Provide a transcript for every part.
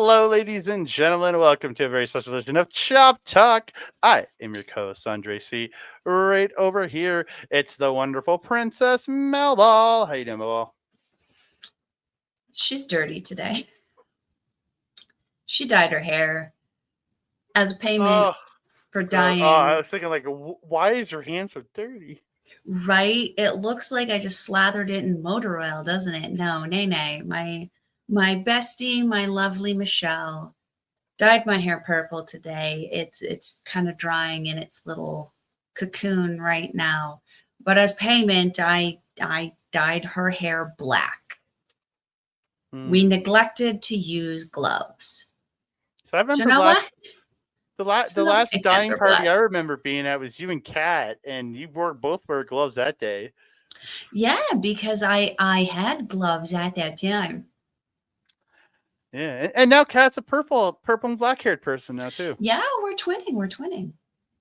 Hello, ladies and gentlemen. Welcome to a very special edition of Chop Talk. I am your co-host, Andre C. Right over here, it's the wonderful Princess Melball. How you doing, Melball? She's dirty today. She dyed her hair as a payment for dyeing. I was thinking, like, why is your hand so dirty? Right? It looks like I just slathered it in motor oil, doesn't it? No, nay. My bestie, my lovely Michelle, dyed my hair purple today. It's kind of drying in its little cocoon right now. But as payment, I dyed her hair black. We neglected to use gloves. So I remember the last dyeing party I remember being at was you and Kat, and you both wore gloves that day. Yeah, because I had gloves at that time. Yeah, and now Kat's a purple and black haired person now too. Yeah, we're twinning.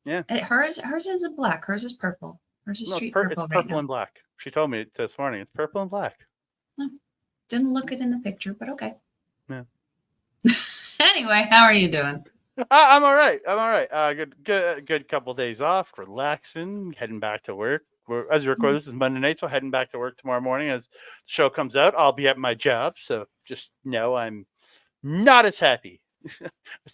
Yeah, hers isn't black. Hers is purple. Hers is street purple. It's purple and black. She told me this morning. It's purple and black. Didn't look it in the picture, but okay. Yeah. Anyway, how are you doing? I'm all right. Good couple days off, relaxing, heading back to work. As you record, this is Monday night, so heading back to work tomorrow morning. As the show comes out, I'll be at my job. So just know I'm not as happy.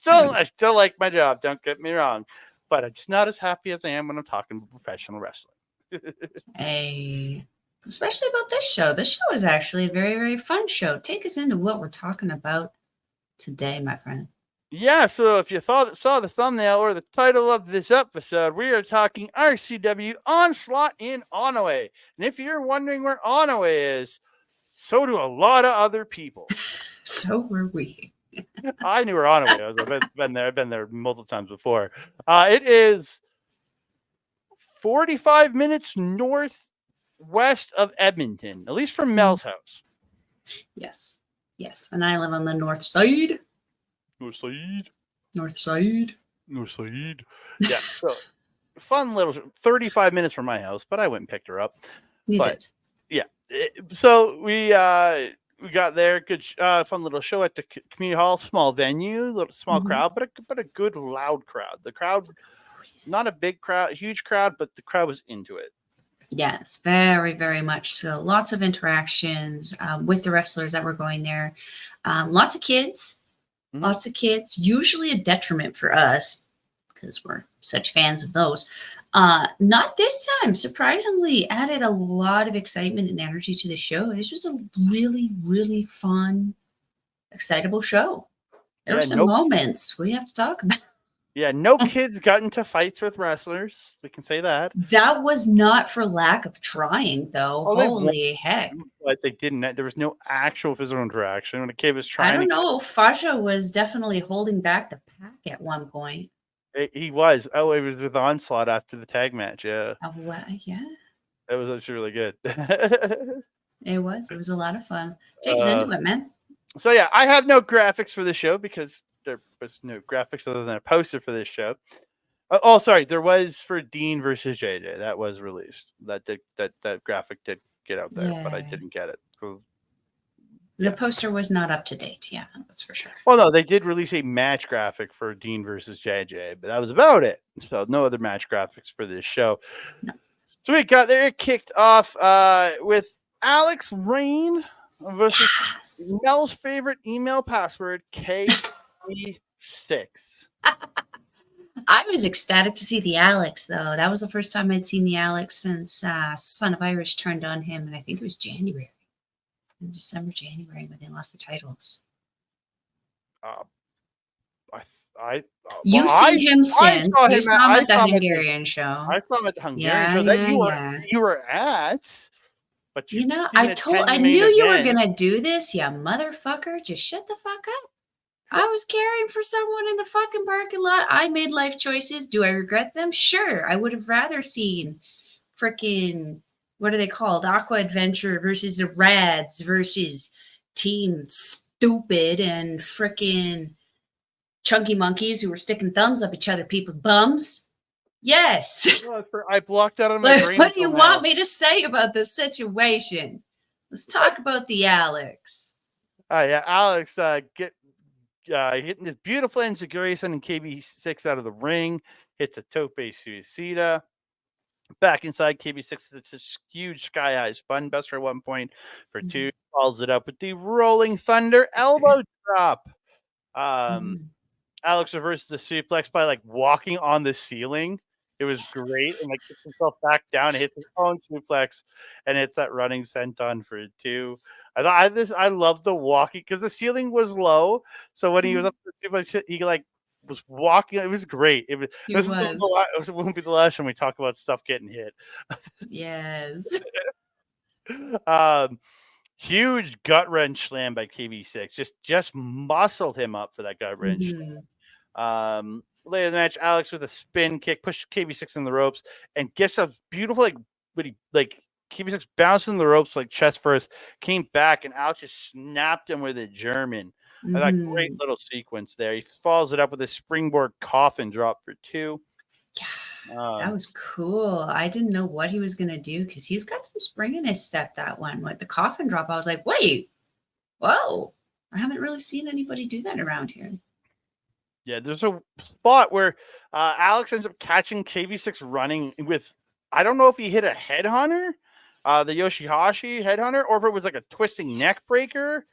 I still like my job. Don't get me wrong, but I'm just not as happy as I am when I'm talking about professional wrestling. Hey, especially about this show. This show is actually a very, very fun show. Take us into what we're talking about today, my friend. Yeah, so if you saw the thumbnail or the title of this episode, we are talking RCW Onslaught in Onoway. And if you're wondering where Onoway is, so do a lot of other people. So were we. I knew where Onoway was. I've been there multiple times before. It is 45 minutes northwest of Edmonton, at least from Mel's house. Yes. And I live on the north side. North side. Yeah, so fun little 35 minutes from my house, but I went and picked her up. You did. Yeah. So we got there. Good, fun little show at the community hall. Small venue, small crowd, but a good loud crowd. The crowd, not a big crowd, huge crowd, but the crowd was into it. Yes, very, very much so. Lots of interactions with the wrestlers that were going there. Lots of kids. Lots of kids, usually a detriment for us because we're such fans of those. Not this time. Surprisingly, added a lot of excitement and energy to the show. This was a really, really fun, excitable show. There were some moments we have to talk about. Yeah, no kids got into fights with wrestlers. We can say that. That was not for lack of trying, though. Holy heck. But they didn't. There was no actual physical interaction. When a kid was trying I don't know. Faja was definitely holding back the pack at one point. He was. Oh, it was with Onslaught after the tag match. Yeah. Oh, yeah. That was actually really good. It was. It was a lot of fun. Take us into it, man. So, yeah, I have no graphics for the show because there was no graphics other than a poster for this show. Sorry, there was for Dean versus JJ. That was released. That graphic did get out there, but I didn't get it. The poster was not up to date. Yeah, that's for sure. Well, no, they did release a match graphic for Dean versus JJ, but that was about it. So no other match graphics for this show. No. So we got there. It kicked off with Alix Rain versus Mel's favorite email password, K36. I was ecstatic to see the Alix, though. That was the first time I'd seen the Alix since Son of Irish turned on him, and I think it was January. In December, January, when they lost the titles. You've seen him since. You saw him at the Hungarian show. I saw him at the Hungarian show that you were at. But I knew you were gonna do this, you motherfucker. Just shut the fuck up. I was caring for someone in the fucking parking lot. I made life choices. Do I regret them? Sure. I would have rather seen freaking, what are they called? Aqua Adventure versus the Radz versus Team Stupid and freaking Chunky Monkeys who were sticking thumbs up each other people's bums. Yes. I blocked out on my brain. What do you want me to say about this situation? Let's talk about the Alix. Yeah, Alix, hitting this beautiful enziguri, sending KB6 out of the ring. Hits a tope suicida. Back inside, KB6, it's this huge sky high spun buster at one point for two. Follows it up with the rolling thunder elbow drop. Alix reverses the suplex by like walking on the ceiling. It was great, and like gets himself back down and hits his own suplex, and it's that running senton for two. I love the walking because the ceiling was low, so when he was up the suplex, he like was walking. It was great. It won't be the last time we talk about stuff getting hit. Yes. Huge gut wrench slam by KB6. Just muscled him up for that gut wrench. Later in the match, Alix with a spin kick pushed KB6 in the ropes and gets a beautiful KB6 bounced in the ropes like chest first, came back, and Alix just snapped him with a German. That great little sequence there. He follows it up with a springboard coffin drop for two. Yeah, that was cool. I didn't know what he was gonna do because he's got some spring in his step. That one with the coffin drop, I was like, wait, whoa! I haven't really seen anybody do that around here. Yeah, there's a spot where Alix ends up catching KB6 running with, I don't know if he hit a headhunter, the Yoshihashi headhunter, or if it was like a twisting neck breaker.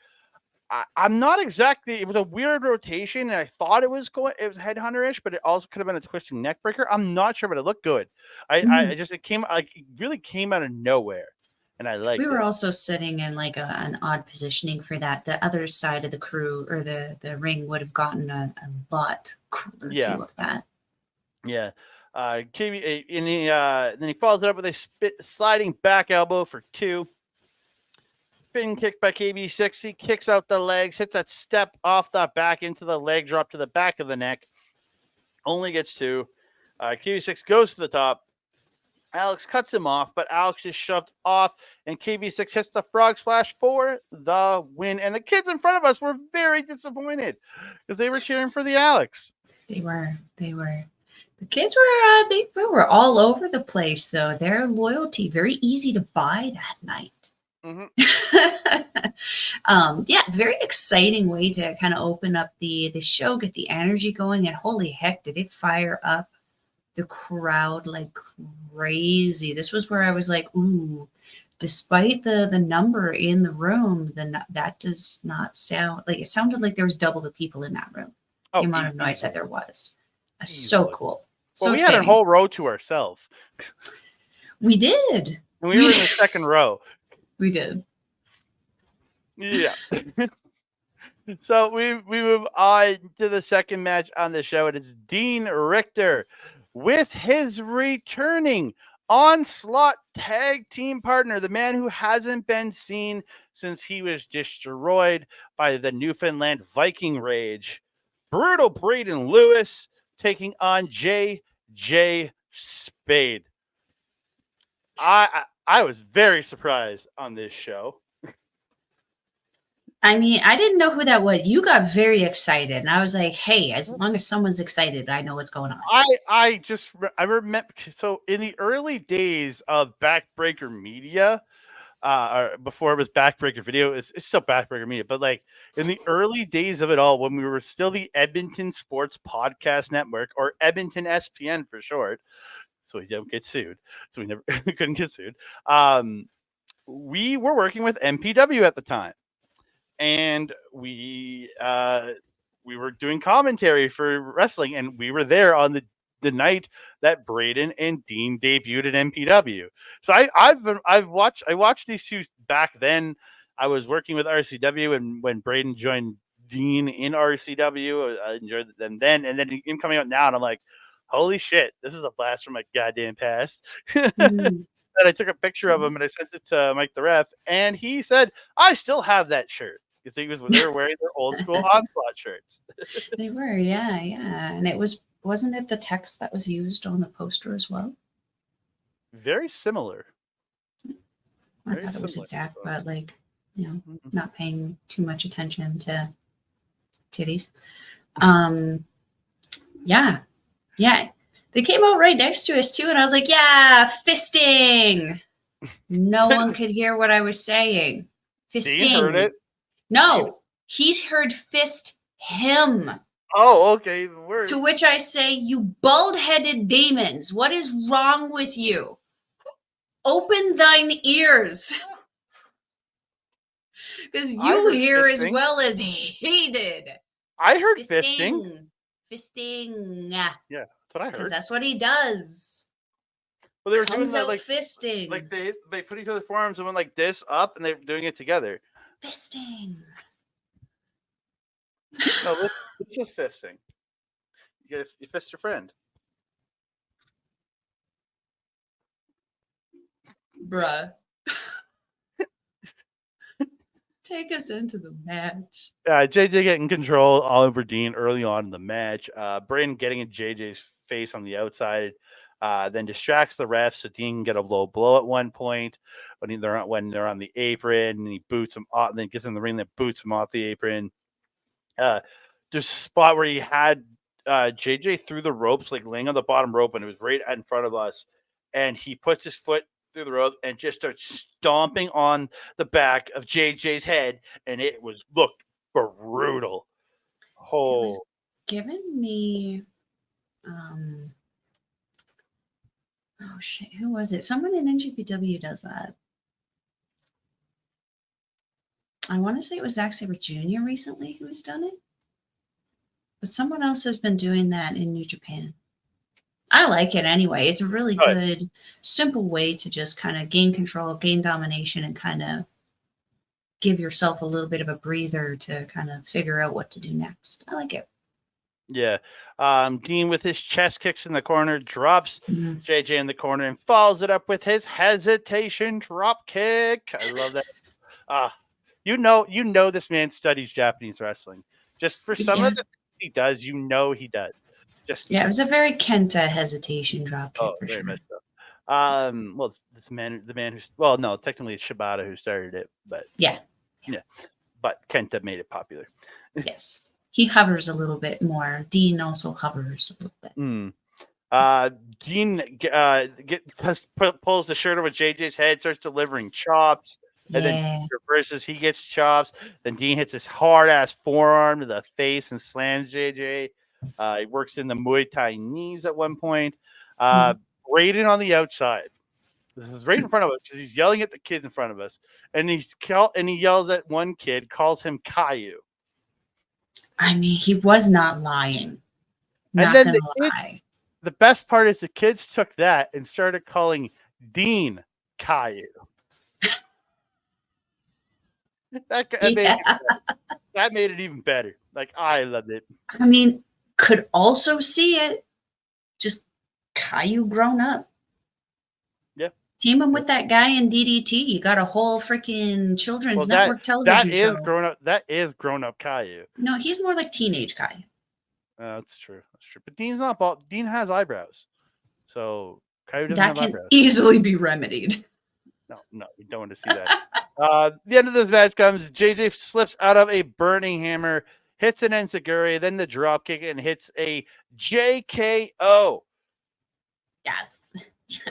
I'm not exactly. It was a weird rotation, and I thought it was headhunter-ish, but it also could have been a twisting neck breaker. I'm not sure, but it looked good. It really came out of nowhere, and I liked it. We were also sitting in like an odd positioning for that. The other side of the crew or the ring would have gotten a lot cooler view of that. Yeah. KB, and then he follows it up with a sliding back elbow for two. Spin kick by KB6. He kicks out the legs, hits that step off the back into the leg drop to the back of the neck. Only gets two. KB6 goes to the top. Alix cuts him off, but Alix is shoved off, and KB6 hits the frog splash for the win. And the kids in front of us were very disappointed because they were cheering for the Alix. They were. The kids were. They were all over the place, though. Their loyalty very easy to buy that night. Yeah, very exciting way to kind of open up the show, get the energy going, and holy heck, did it fire up the crowd like crazy. This was where I was like, ooh, despite the number in the room, that does not sound like, it sounded like there was double the people in that room. The amount of noise that there was. So cool. Well, we had a whole row to ourselves. We did. And we were in the second row. We did. Yeah. So we move on to the second match on the show. It is Dean Rictor with his returning Onslaught tag team partner, the man who hasn't been seen since he was destroyed by the Newfoundland Viking Rage. Brutal Braden Lewis taking on J.J. Spade. I was very surprised on this show. I mean, I didn't know who that was. You got very excited, and I was like, "Hey, as long as someone's excited, I know what's going on." I remember. So in the early days of Backbreaker Media, or before it was Backbreaker Video, it's still Backbreaker Media, but like in the early days of it all, when we were still the Edmonton Sports Podcast Network, or Edmonton SPN for short, so we don't get sued. So we couldn't get sued. We were working with MPW at the time. And we were doing commentary for wrestling, and we were there on the night that Braden and Dean debuted at MPW. So I watched these two back then. I was working with RCW, and when Braden joined Dean in RCW, I enjoyed them then, and then him coming out now, and I'm like, holy shit, this is a blast from my goddamn past. And I took a picture of him and I sent it to Mike the Ref, and he said, I still have that shirt. Because they were wearing their old school Onslaught shirts. They were, yeah. And wasn't it the text that was used on the poster as well? Very similar. I thought it was exact, but like, not paying too much attention to titties. Yeah. They came out right next to us too, and I was like, yeah, fisting. No one could hear what I was saying. Fisting. Dean heard it. No, he heard fist him. Oh, okay. Worse. To which I say, you bald-headed demons, what is wrong with you? Open thine ears. Because you hear fisting as well as he did. I heard fisting. Fisting. Yeah, that's what I heard. Because that's what he does. Well, they were doing that, like fisting. Like they put each other's forearms and went like this up, and they're doing it together. Fisting. No, it's just fisting. You fist your friend. Bruh. Take us into the match. JJ getting control all over Dean early on in the match. Braden getting in JJ's face on the outside, then distracts the refs so Dean can get a low blow at one point when they're on the apron, and he boots him off, and then gets in the ring, then boots him off the apron. There's a spot where he had JJ through the ropes, like laying on the bottom rope, and it was right in front of us, and he puts his foot through the rope and just starts stomping on the back of JJ's head, and it looked brutal. Oh, it was giving me oh shit, who was it? Someone in NGPW does that. I want to say it was Zack Sabre Jr. recently who's done it, but someone else has been doing that in New Japan. I like it anyway. It's a really good, simple way to just kind of gain control, gain domination, and kind of give yourself a little bit of a breather to kind of figure out what to do next. I like it. Yeah. Dean with his chest kicks in the corner, drops JJ in the corner, and follows it up with his hesitation drop kick. I love that. You know this man studies Japanese wrestling. Just for some of the things he does, he does. It was a very Kenta hesitation drop kick for sure. Much so. Well, the man who's no, technically it's Shibata who started it, but yeah, but Kenta made it popular. Yes, he hovers a little bit more. Dean also hovers a little bit. Dean pulls the shirt over JJ's head, starts delivering chops. And then reverses, he gets chops. Then Dean hits his hard ass forearm to the face and slams JJ. He works in the Muay Thai knees at one point. Braden on the outside. This is right in front of us because he's yelling at the kids in front of us, and he yells at one kid, calls him Caillou. I mean, he was not lying. And then the best part is the kids took that and started calling Dean Caillou. That made it even better. Like, I loved it. I mean, could also see it. Just Caillou grown up. Yeah. Team him with that guy in DDT. You got a whole freaking children's network television show. That is grown up Caillou. No, he's more like teenage Caillou. That's true. But Dean's not bald. Dean has eyebrows. So Caillou doesn't have eyebrows. That can easily be remedied. No, we don't want to see that. The end of this match comes. JJ slips out of a burning hammer, hits an enziguri, then the drop kick, and hits a JKO. Yes.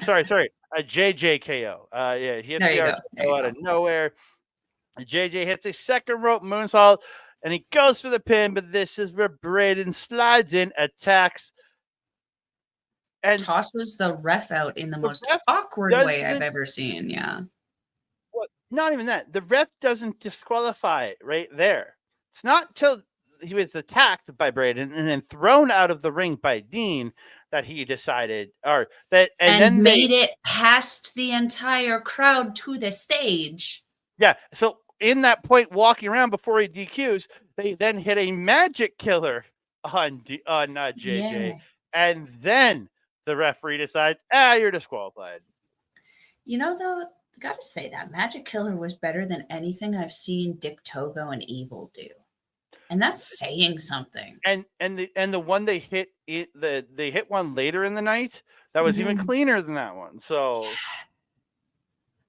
sorry, a JJKO. He hits the RKO out of nowhere. JJ hits a second rope moonsault, and he goes for the pin, but this is where Braden slides in, attacks, and tosses the ref out in the most awkward way I've ever seen. Yeah. Well, not even that. The ref doesn't disqualify it right there. It's not until he was attacked by Braden and then thrown out of the ring by Dean that he decided, and then made it past the entire crowd to the stage. Yeah. So in that point, walking around before he DQs, they then hit a magic killer on JJ, and then the referee decides, you're disqualified. You know, though, I gotta say that Magic Killer was better than anything I've seen Dick Togo and Evil do, and that's saying something. And the one they hit they hit one later in the night that was even cleaner than that one. So,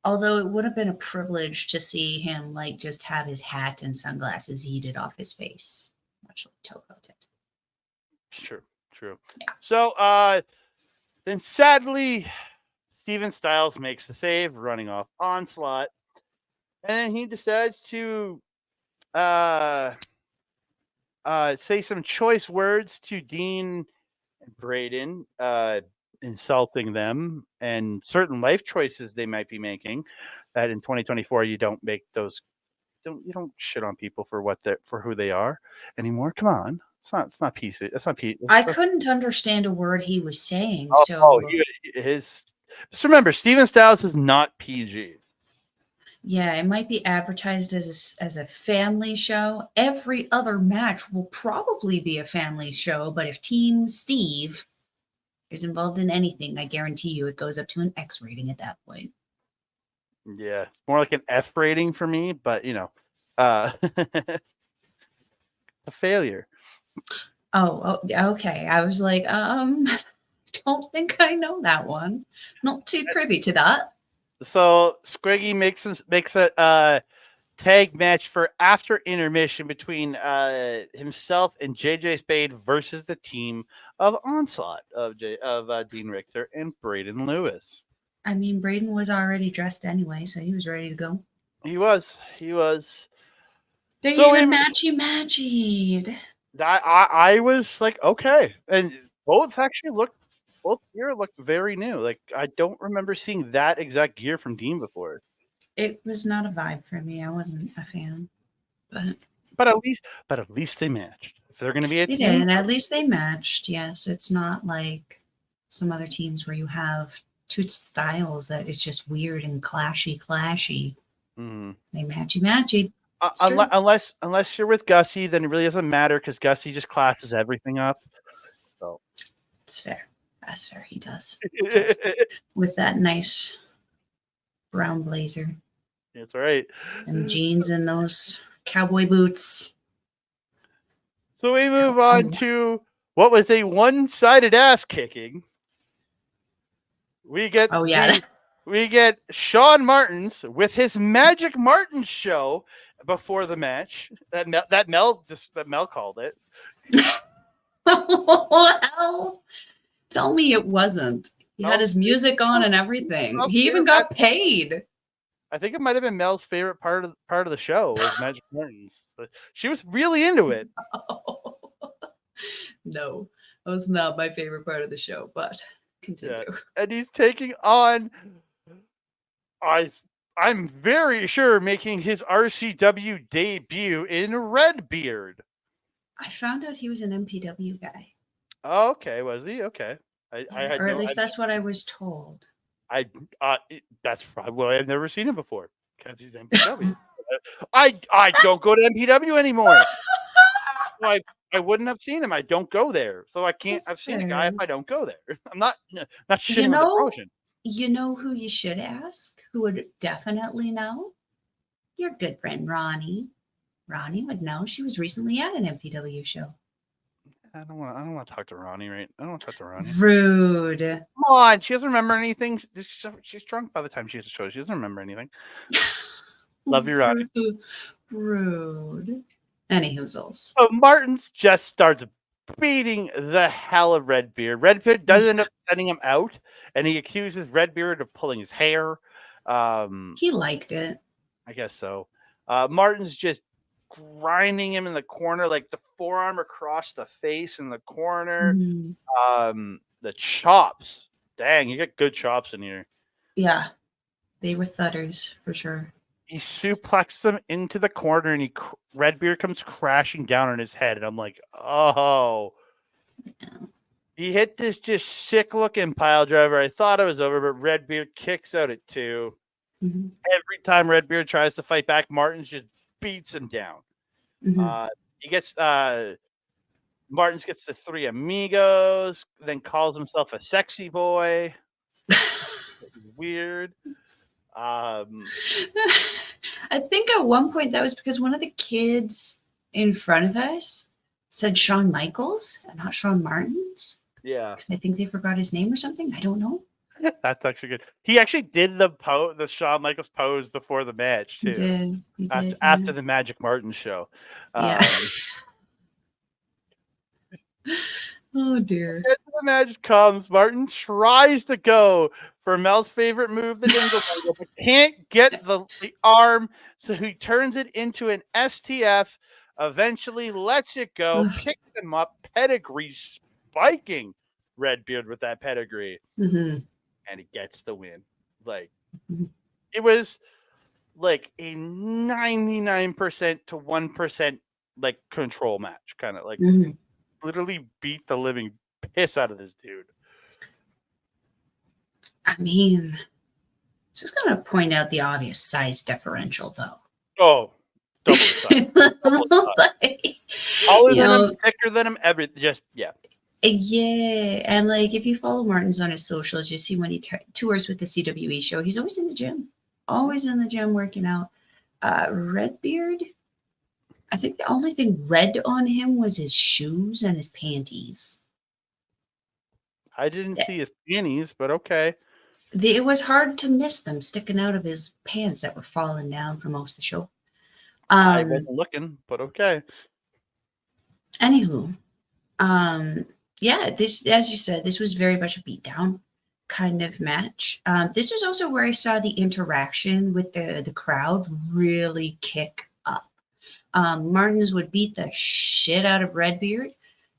although it would have been a privilege to see him like just have his hat and sunglasses heated off his face, much like Togo did. True. Yeah. So, then sadly, Steven Styles makes the save, running off Onslaught, and then he decides to say some choice words to Dean and Braden, insulting them and certain life choices they might be making. That in 2024 you don't make those. You don't shit on people for who they are anymore. Come on, it's not PC. It's not PC. I couldn't understand a word he was saying. Just remember, Steven Styles is not PG. Yeah, it might be advertised as a family show. Every other match will probably be a family show, but if Team Steve is involved in anything, I guarantee you it goes up to an X rating at that point. Yeah, more like an F rating for me, but a failure. Oh, okay. I was like, don't think I know that one. Not too privy to that. So Squiggy makes a tag match for after intermission between himself and JJ Spade versus the team of Onslaught of Dean Rictor and Braden Lewis. I mean, Braden was already dressed anyway, so he was ready to go. He was. They even matchy. I was like, okay, and both gear looked very new. Like I don't remember seeing that exact gear from Dean before. It was not a vibe for me. I wasn't a fan, but at least they matched. If they're going to be a team, and at least they matched. Yes, it's not like some other teams where you have two styles that is just weird and clashy. Mm-hmm. They matchy. Unless you're with Gussie, then it really doesn't matter because Gussie just classes everything up. So it's fair. That's fair. He does. With that nice brown blazer. That's right. And jeans and those cowboy boots. So we move on to what was a one-sided ass kicking. We get we get Shaun Martens with his Magic Martens show before the match. That Mel called it. Well, tell me it wasn't. He had his music on and everything. He even got paid. I think it might have been Mel's favorite part of the show was Magic Martens. She was really into it. No, that was not my favorite part of the show, but continue. Yeah. And he's taking on I'm very sure making his RCW debut in Redbeard. I found out he was an MPW guy. Oh, okay, was he? Okay. Or at least that's what I was told. That's probably why I've never seen him before because he's MPW. I don't go to MPW anymore. So I wouldn't have seen him. I don't go there, so I can't. I've seen a guy if I don't go there. I'm not shitting on the promotion. You know who you should ask? Who would definitely know? Your good friend Ronnie. Ronnie would know. She was recently at an MPW show. I don't want to talk to Ronnie, right? I don't want to talk to Ronnie. Rude. Come on, she doesn't remember anything. She's drunk by the time she has a show. She doesn't remember anything. Love you, Ronnie. Rude. Anyhoozles. So Martens just starts beating the hell of Redbeard. Redbeard does end up sending him out, and he accuses Redbeard of pulling his hair. He liked it. I guess so. Martens just grinding him in the corner, like the forearm across the face in the corner. Mm-hmm. The chops. Dang, you got good chops in here. Yeah, they were thudders for sure. He suplexes him into the corner, and Redbeard comes crashing down on his head, and I'm like, oh. Yeah. He hit this just sick-looking pile driver. I thought it was over, but Redbeard kicks out at 2. Mm-hmm. Every time Redbeard tries to fight back, Martens just beats him down. Mm-hmm. He gets Martens gets the 3 amigos, then calls himself a sexy boy. Weird. I think at one point that was because one of the kids in front of us said Shawn Michaels and not Shaun Martens. Yeah. Because I think they forgot his name or something. I don't know. That's actually good. He actually did the Shawn Michaels pose before the match too. He did. After the Magic Martens show. Yeah. Oh dear. The match comes. Martin tries to go for Mel's favorite move, the dingle dangle, but can't get the arm, so he turns it into an STF. eventually lets it go, picks him up, pedigree spiking Redbeard with that pedigree, and he gets the win. Like, it was like a 99% to 1% like control match, kind of like literally beat the living piss out of this dude. I mean, just gonna point out the obvious size differential, though. Oh, double the size. Double the size. Taller than him, thicker than him, just, yeah. Yeah, and like if you follow Martens on his socials, you see when he tours with the CWE show, he's always in the gym. Always in the gym working out. Redbeard, I think the only thing red on him was his shoes and his panties. I didn't see his panties, but okay. It was hard to miss them sticking out of his pants that were falling down for most of the show. I wasn't looking, but okay. Anywho, yeah, this, as you said, this was very much a beatdown kind of match. This was also where I saw the interaction with the crowd really kick up. Martens would beat the shit out of Redbeard,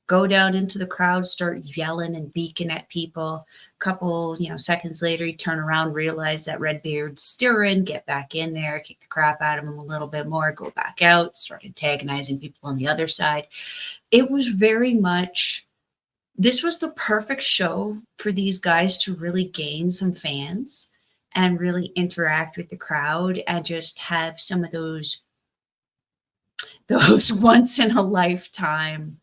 go down into the crowd, start yelling and beaking at people. Couple, seconds later, he'd turn around, realize that Redbeard's stirring, get back in there, kick the crap out of him a little bit more, go back out, start antagonizing people on the other side. It was very much, this was the perfect show for these guys to really gain some fans and really interact with the crowd and just have some of those once in a lifetime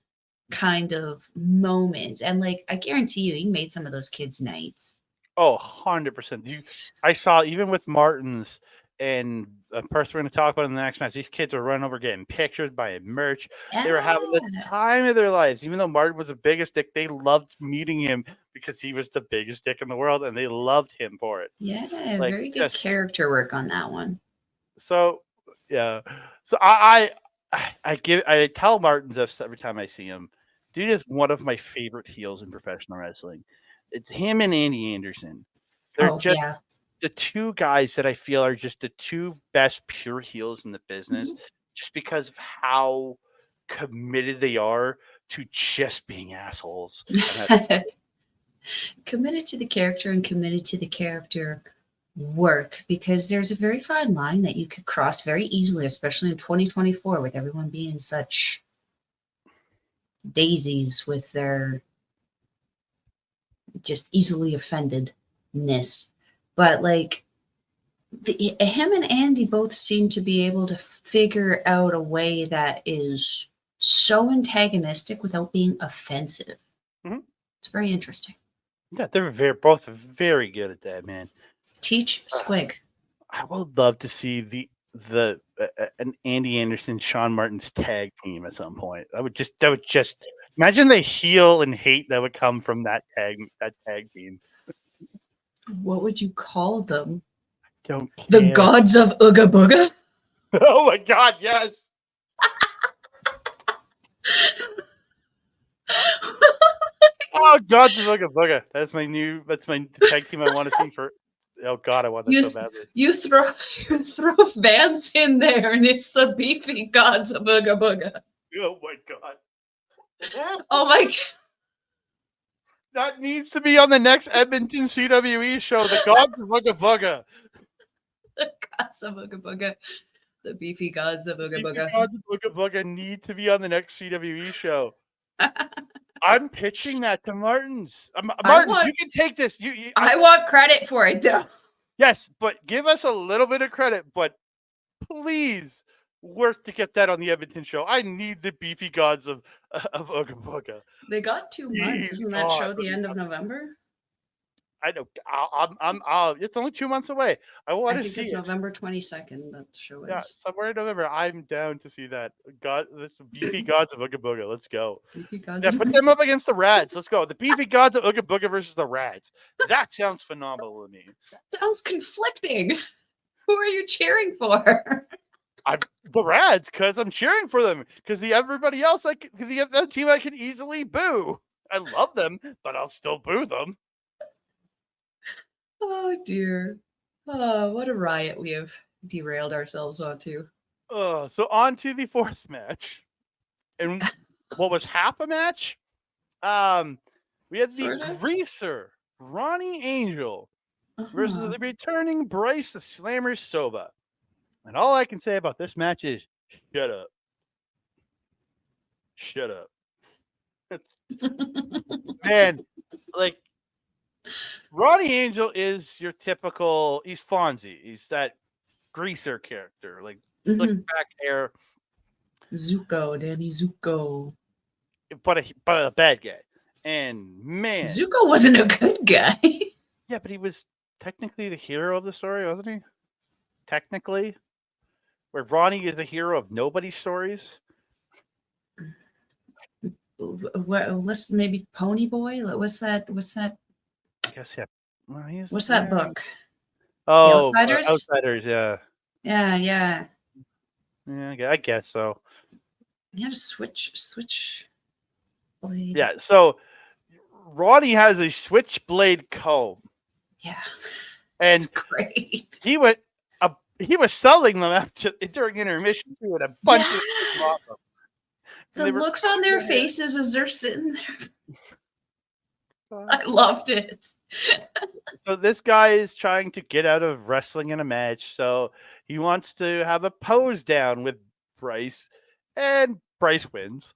kind of moments. And like, I guarantee you, he made some of those kids' nights. Oh, 100%. I saw, even with Martens and a person we're going to talk about in the next match, these kids were running over getting pictures, buying merch. Yeah. They were having the time of their lives. Even though Martin was the biggest dick, they loved meeting him because he was the biggest dick in the world, and they loved him for it. Yeah, like, very good character work on that one. So, yeah. So I tell Martens this every time I see him. Dude is one of my favorite heels in professional wrestling. It's him and Andy Anderson. They're just the two guys that I feel are just the two best pure heels in the business, just because of how committed they are to just being assholes. Committed to the character and committed to the character work, because there's a very fine line that you could cross very easily, especially in 2024 with everyone being such daisies with their just easily offendedness. But like him and Andy both seem to be able to figure out a way that is so antagonistic without being offensive. It's very interesting. Yeah, they're both very good at that, man. Teach Squig. I would love to see an Andy Anderson, Shaun Martens tag team at some point. That would just imagine the heel and hate that would come from that tag team. What would you call them? I don't care. The Gods of Ooga Booga? Oh my God, yes. Oh, Gods of Ooga Booga. That's my tag team I want to see for. Oh God, I want that so badly. You throw Vans in there, and it's the beefy Gods of Ooga Booga. Oh my God. Oh my God. That needs to be on the next Edmonton CWE show. The Gods of Ooga Booga. The Gods of Ooga Booga. The beefy Gods of Ooga Booga. The Gods of Ooga Booga need to be on the next CWE show. I'm pitching that to Martens. Martens, you can take this. I want credit for it, though. Yes, but give us a little bit of credit. But please work to get that on the Edmonton show. I need the beefy Gods of Ooga Booga. They got 2 months. Isn't that show the end of November? I know. It's only 2 months away. I want to see it's November 22nd that the show is. Yeah, somewhere in November. I'm down to see that. This beefy Gods of Ooga Booga. Let's go. Yeah, put them up against the Radz. Let's go. The beefy Gods of Ooga Booga versus the Radz. That sounds phenomenal to me. That sounds conflicting. Who are you cheering for? The Radz, because I'm cheering for them. Because everybody else, the team I can easily boo. I love them, but I'll still boo them. Oh dear. Oh, what a riot we have derailed ourselves onto. So on to the fourth match. And what was half a match? We had the Sort of. greaser, Ronnie Angel, versus Uh-huh. the returning Brice the Slammer Sova. And all I can say about this match is shut up. Shut up. Man, like Ronnie Angel is your typical, he's Fonzie. He's that greaser character, like slick back hair. Zuko, Danny Zuko. But a bad guy. And man, Zuko wasn't a good guy. Yeah, but he was technically the hero of the story, wasn't he? Technically, where Ronnie is a hero of nobody's stories. What's maybe Pony Boy? What's that? I guess yeah. Well, What's that book? Oh, The Outsiders. Outsiders, yeah. Yeah. Yeah, I guess so. You have switch blade. Yeah, so Ronnie has a switchblade comb. Yeah, and it's great. He was selling them during intermission too, and a bunch of people off them. So the looks on their faces as they're sitting there. I loved it. So this guy is trying to get out of wrestling in a match. So he wants to have a pose down with Brice, and Brice wins.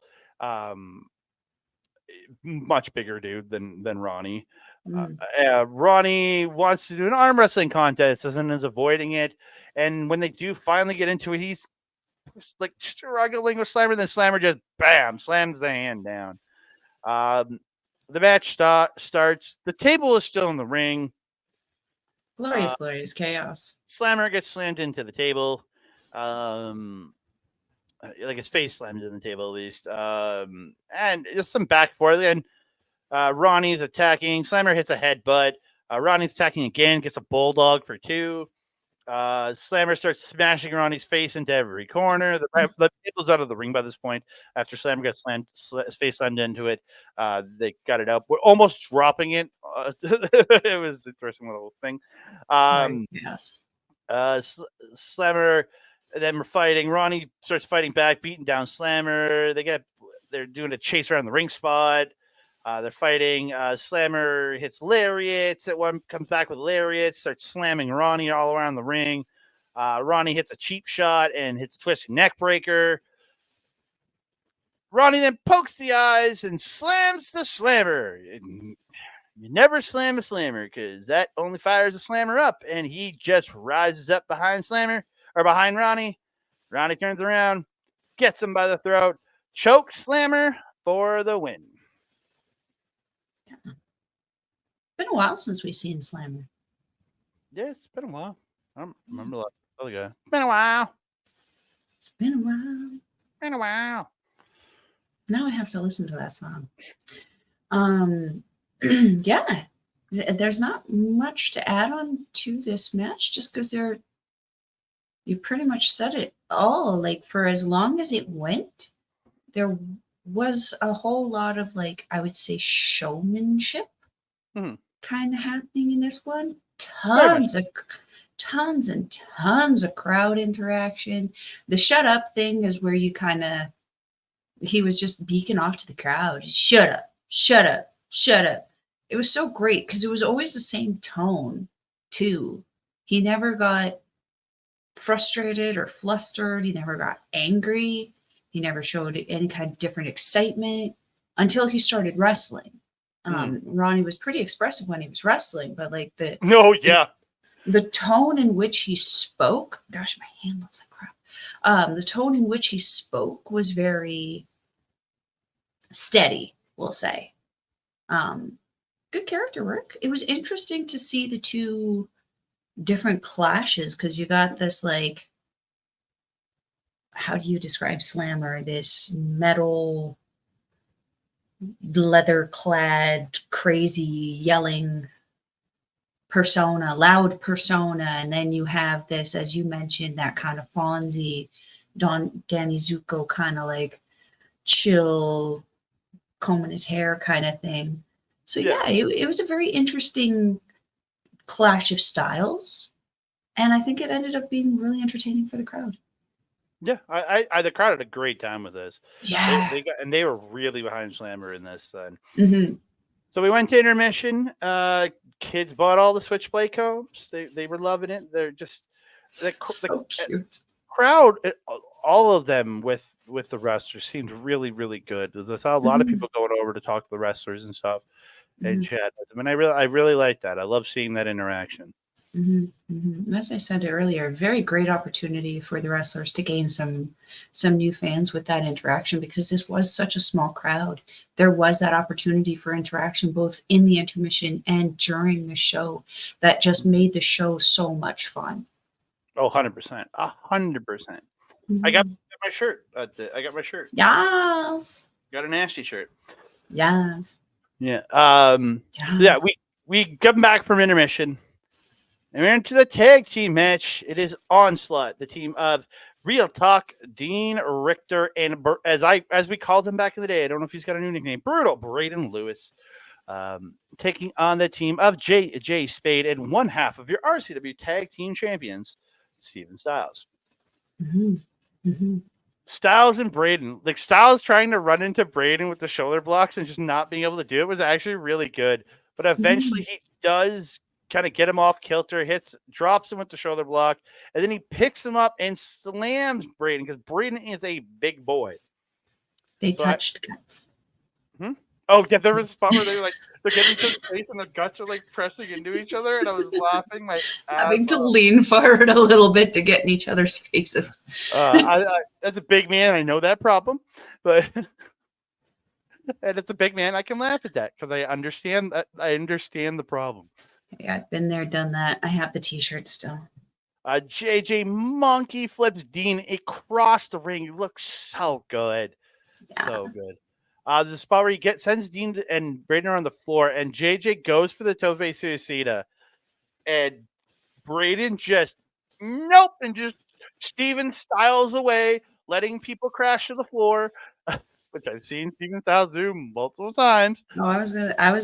Much bigger dude than Ronnie. Ronnie wants to do an arm wrestling contest and is avoiding it. And when they do finally get into it, he's like struggling with Slammer. Then Slammer just bam slams the hand down. The match starts. The table is still in the ring. Glorious chaos. Slammer gets slammed into the table. Like his face slammed in the table at least. And just some back and forth. And Ronnie's attacking. Slammer hits a headbutt. Ronnie's attacking again. Gets a bulldog for 2. Slammer starts smashing Ronnie's face into every corner. The table's out of the ring by this point. After Slammer gets his face slammed into it, they got it up. We're almost dropping it. It was an interesting little thing. Yes. Slammer. Then we're fighting. Ronnie starts fighting back, beating down Slammer. They're doing a chase around the ring spot. They're fighting. Slammer hits lariats. At one comes back with lariats, starts slamming Ronnie all around the ring. Ronnie hits a cheap shot and hits a twisting neck breaker. Ronnie then pokes the eyes and slams the Slammer. You never slam a Slammer because that only fires the Slammer up, and he just rises up behind Ronnie. Ronnie turns around, gets him by the throat, chokes Slammer for the win. Yeah. Been a while since we've seen Slammer. Yeah, it's been a while. I don't remember the other guy. It's been a while. It's been a while. Been a while. Now I have to listen to that song. Yeah, there's not much to add on to this match, just because you pretty much said it all. Like, for as long as it went, there was a whole lot of, like, I would say, showmanship kind of happening in this one. Tons and tons of crowd interaction. The shut up thing is where he was just beaking off to the crowd. Shut up, shut up, shut up. It was so great because it was always the same tone too. He never got frustrated or flustered. He never got angry. He never showed any kind of different excitement until he started wrestling. Ronnie was pretty expressive when he was wrestling, but like the tone in which he spoke, gosh, my hand looks like crap. The tone in which he spoke was very steady, we'll say. Good character work. It was interesting to see the two different clashes, because you got this, like, how do you describe Slammer? This metal, leather-clad, crazy, yelling persona, loud persona, and then you have this, as you mentioned, that kind of Fonzie, Danny Zuko kind of like chill, combing his hair kind of thing. So yeah, it was a very interesting clash of styles, and I think it ended up being really entertaining for the crowd. Yeah, the crowd had a great time with this. Yeah. They were really behind Slammer in this. Mm-hmm. So we went to intermission. Kids bought all the Switchblade combs. They were loving it. They're just So cute. Crowd. All of them with the wrestlers seemed really, really good. I saw a lot of people going over to talk to the wrestlers and stuff and chat with them, and I really like that. I love seeing that interaction. As I said earlier, very great opportunity for the wrestlers to gain some new fans with that interaction, because this was such a small crowd. There was that opportunity for interaction both in the intermission and during the show that just made the show so much fun. Oh, 100%. 100%. I got my shirt. I got my shirt. Yes. Got a Nasty shirt. Yes. Yeah. So yeah, we come back from intermission. And we're into the tag team match. It is Onslaught, the team of Real Talk, Dean, Rictor, and as we called him back in the day. I don't know if he's got a new nickname. Brutal Braden Lewis, taking on the team of J Spade and one half of your RCW Tag Team Champions, Steven Styles. Styles and Braden, like Styles trying to run into Braden with the shoulder blocks and just not being able to do it was actually really good. But eventually he does kind of get him off kilter, drops him with the shoulder block, and then he picks him up and slams Braden because Braden is a big boy. They touched guts. Oh yeah, there was a spot where they're getting to his face and their guts are like pressing into each other, and I was laughing my ass having to off. lean forward a little bit to get in each other's faces. As a big man, I know that problem, but and as a big man, I can laugh at that because I understand the problem. Yeah, I've been there, done that. I have the t-shirt still. JJ monkey flips Dean across the ring. It looks so good. Yeah. So good. The spot where he sends Dean and Braden on the floor, and JJ goes for the tope suicida, and Braden just nope, and just Steven Styles away, letting people crash to the floor, which I've seen Steven Styles do multiple times. Oh, I was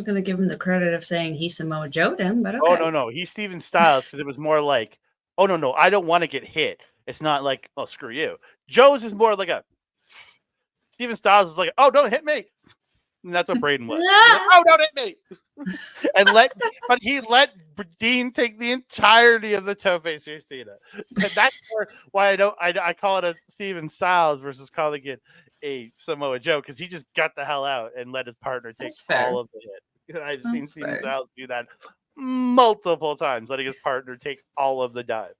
gonna give him the credit of saying he Samoa Joe'd him, but okay. Oh no, he's Steven Styles because it was more like, oh no, I don't want to get hit. It's not like, oh screw you. Joe's is more like a Steven Styles is like, oh don't hit me. And that's what Braden was. Like, oh, don't hit me! But he let Dean take the entirety of the tope suicida. And that's why I call it a Steven Styles versus calling it a Samoa Joe, because he just got the hell out and let his partner take all of the hit. I've seen Steven Styles do that multiple times, letting his partner take all of the dive.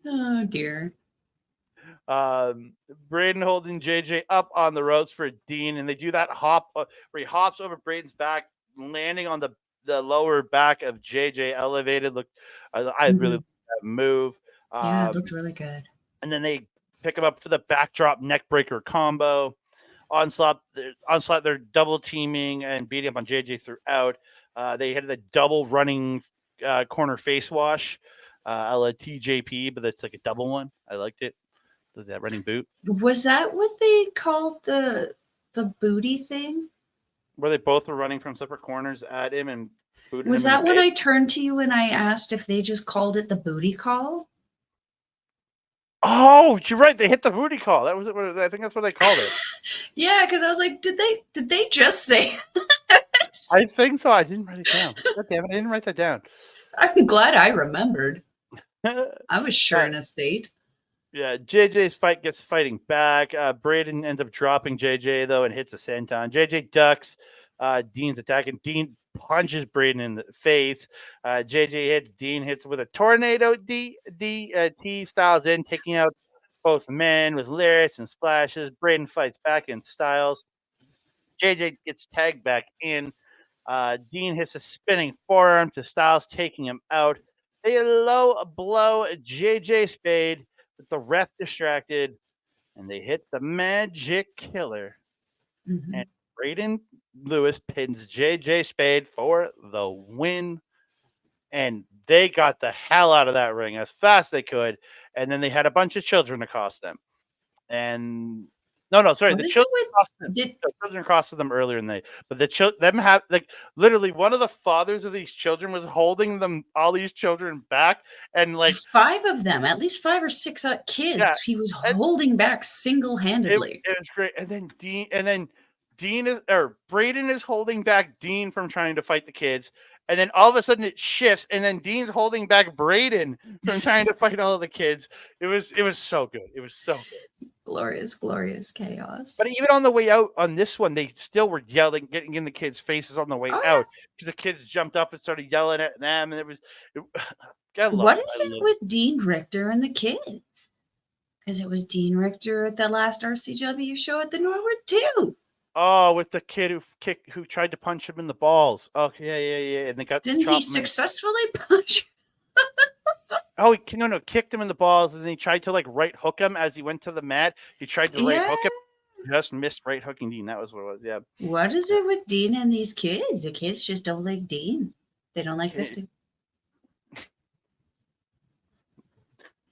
Oh dear. Braden holding JJ up on the ropes for Dean, and they do that hop where he hops over Braden's back, landing on the lower back of JJ elevated. Look, I really like that move. Yeah, it looked really good. And then they pick him up for the backdrop neckbreaker combo. Onslaught, they're double teaming and beating up on JJ throughout. They had the double running corner face wash, a la TJP, but it's like a double one. I liked it. Was that running boot? Was that what they called the booty thing? Where they both were running from separate corners at him and booted him. Was that when I turned to you and I asked if they just called it the booty call? Oh, you're right. They hit the booty call. That was it. I think that's what they called it. Yeah, because I was like, did they just say that? I think so. I didn't write it down. God damn it, I didn't write that down. I'm glad I remembered. I was sure in a state. Yeah, JJ's gets fighting back. Braden ends up dropping JJ, though, and hits a senton. JJ ducks. Dean's attacking. Dean punches Braden in the face. JJ hits. Dean hits with a tornado T Styles in, taking out both men with lyrics and splashes. Braden fights back in Styles. JJ gets tagged back in. Dean hits a spinning forearm to Styles, taking him out. They low blow JJ Spade with the ref distracted, and they hit the magic killer. And Braden Lewis pins JJ Spade for the win. And they got the hell out of that ring as fast as they could. And then they had a bunch of children across them. And No, sorry. What The is children it crossed with the children crossed them earlier in the day, but them have like literally one of the fathers of these children was holding all these children back, and like 5 of them, at least 5 or 6 kids, yeah, he was and holding back it, single-handedly. it was great. And then Braden is holding back Dean from trying to fight the kids, and then all of a sudden it shifts, and then Dean's holding back Braden from trying to fight all of the kids. It was so good. It was so good. Glorious, glorious chaos. But even on the way out on this one, they still were yelling, getting in the kids' faces on the way out because the kids jumped up and started yelling at them, and What is it with Dean Rictor and the kids? Because it was Dean Rictor at the last RCW show at the Norwood too. Oh, with the kid who tried to punch him in the balls. Oh, yeah. And they got Didn't he successfully punch? Oh, no, kicked him in the balls, and then he tried to like right hook him as he went to the mat. He tried to right hook him. He just missed right hooking Dean. That was what it was. Yeah. What is it with Dean and these kids? The kids just don't like Dean. They don't like fisting.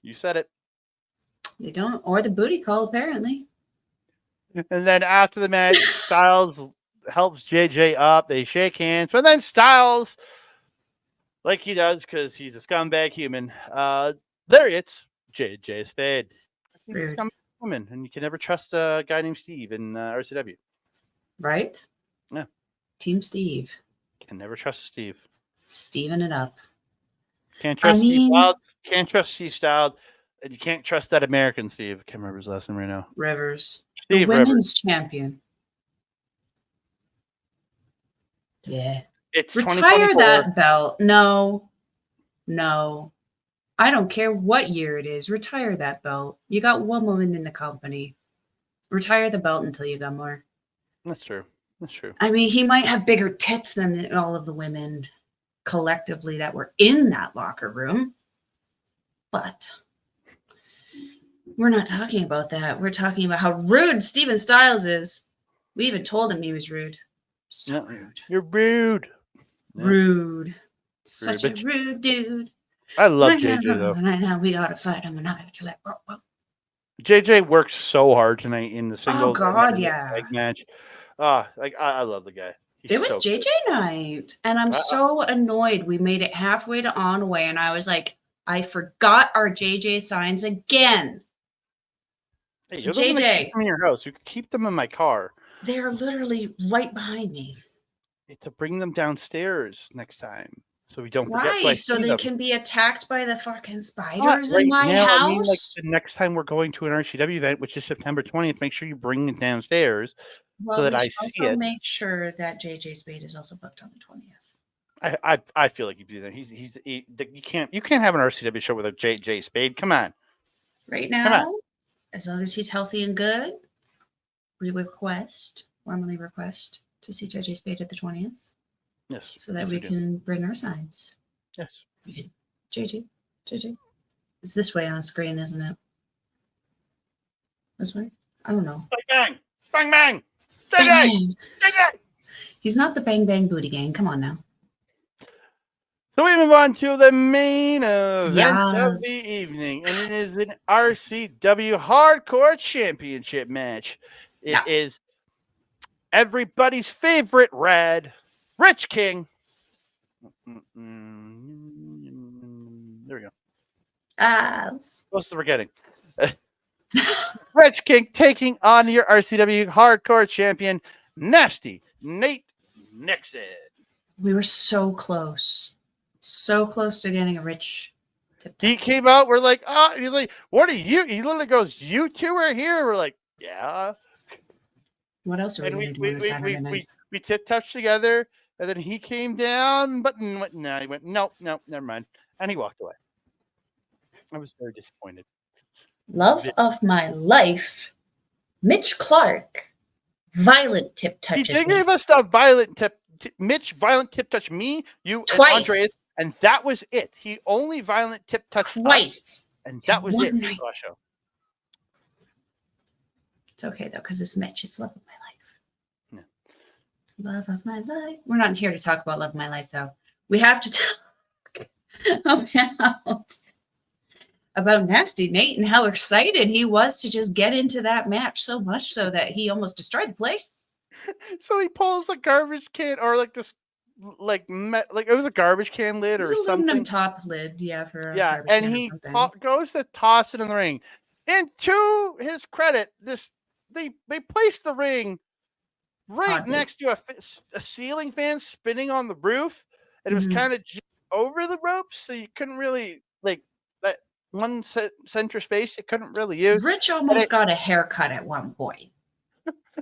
You said it. They don't, or the booty call apparently. And then after the match, Styles helps JJ up. They shake hands, but then Styles, like he does because he's a scumbag human, there it's JJ Spade. He's a scumbag human, and you can never trust a guy named Steve in RCW. Right? Yeah. Team Steve. Can never trust Steve. Steven it up. Can't trust Steve Wild. Can't trust Steve Styles. And you can't trust that American Steve. I can't remember his last name right now. Rivers. Steve the women's Rivers. Champion. Yeah. It's retire that belt. No. I don't care what year it is. Retire that belt. You got one woman in the company. Retire the belt until you got more. That's true. I mean, he might have bigger tits than all of the women collectively that were in that locker room. But we're not talking about that. We're talking about how rude Steven Styles is. We even told him he was rude. So rude. You're rude. Rude. Such a rude dude. I love JJ though. Now we gotta fight him, and I have to JJ worked so hard tonight in the singles. Oh God, yeah. Match. I love the guy. It was JJ night, and I'm so annoyed. We made it halfway to Onoway, and I was like, I forgot our JJ signs again. Hey, so JJ, in your house. You could keep them in my car. They're literally right behind me. To bring them downstairs next time, so we don't forget. Why? So they can be attacked by the fucking spiders in my house. I mean, like the next time we're going to an RCW event, which is September 20th, make sure you bring it downstairs so that I see it. Make sure that JJ Spade is also booked on the 20th. I feel like he'd be there. You can't have an RCW show with a JJ Spade. Come on. Right now, as long as he's healthy and good, we warmly request to see JJ Spade at the 20th. Yes. So that we can bring our signs. Yes. JJ. It's this way on screen, isn't it? This way? I don't know. Bang, bang. Bang, bang. JJ. He's not the Bang Bang Booty Gang. Come on now. So we move on to the main event of the evening, and it is an RCW Hardcore Championship match. It is everybody's favorite Radz Rich King. There we go. What's the forgetting? Rich King taking on your RCW Hardcore Champion, Nasty Nate Nixon. We were so close. So close to getting a Rich. He came out. We're like, he's like, what are you? He literally goes, you two are here. We're like, yeah. What else are we going to do on Saturday night? We touched together, and then he came down, but he went, no, never mind. And he walked away. I was very disappointed. Love of my life, Mitch Clark. Violent tip touches. He did give us the violent tip. Mitch violent tip touch me, you, twice. And Andres, and that was it. He only violent tip touched twice, us, and that was it. Show. It's okay though, because it's Mitch. It's love of my life. Yeah. Love of my life. We're not here to talk about love of my life though. We have to talk about about Nasty Nate and how excited he was to just get into that match, so much so that he almost destroyed the place. So he pulls a garbage can or like this, like it was a garbage can lid or something. Aluminum top lid, yeah, for a Yeah, garbage and can or he something. goes to toss it in the ring. And to his credit, they placed the ring right Oddly. next to a ceiling fan spinning on the roof, and it was kind of over the ropes, so you couldn't really like that one center space. You couldn't really use. Rich almost got a haircut at one point.